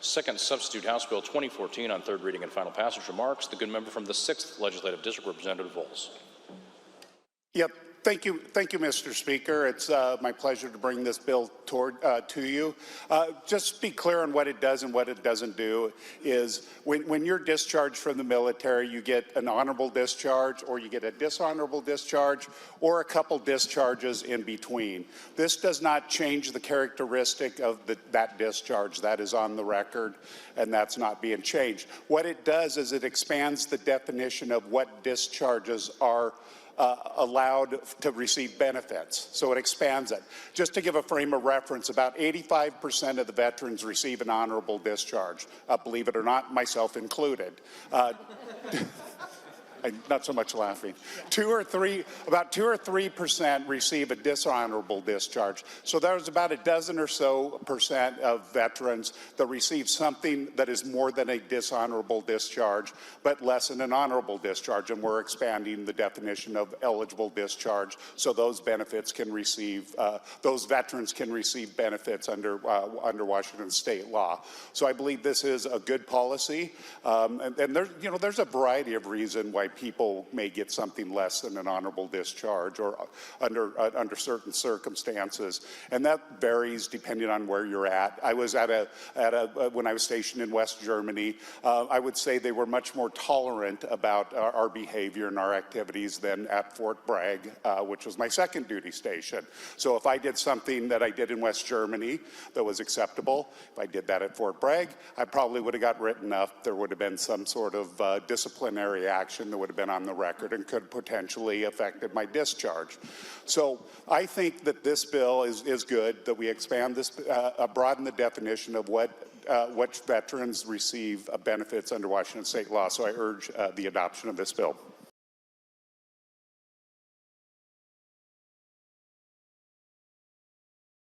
Second substitute House Bill 2014 on third reading and final passage remarks. The good member from the 6th Legislative District, Representative Volz. Yep. Thank you, Mr. Speaker. It's my pleasure to bring this bill to you. Just to be clear on what it does and what it doesn't do is when you're discharged from the military, you get an honorable discharge, or you get a dishonorable discharge, or a couple discharges in between. This does not change the characteristic of that discharge. That is on the record, and that's not being changed. What it does is it expands the definition of what discharges are allowed to receive benefits. So it expands it. Just to give a frame of reference, about 85% of the veterans receive an honorable discharge. Believe it or not, myself included. Not so much laughing. About 2 or 3% receive a dishonorable discharge. So there's about a dozen or so percent of veterans that receive something that is more than a dishonorable discharge, but less than an honorable discharge. And we're expanding the definition of eligible discharge, so those benefits can receive, those veterans can receive benefits under Washington state law. So I believe this is a good policy, and there's a variety of reasons why people may get something less than an honorable discharge or under certain circumstances, and that varies depending on where you're at. I was when I was stationed in West Germany, I would say they were much more tolerant about our behavior and our activities than at Fort Bragg, which was my second duty station. So if I did something that I did in West Germany that was acceptable, if I did that at Fort Bragg, I probably would have got written up. There would have been some sort of disciplinary action that would have been on the record and could potentially affected my discharge. So I think that this bill is good, that we expand this, broaden the definition of what veterans receive benefits under Washington state law. So I urge the adoption of this bill.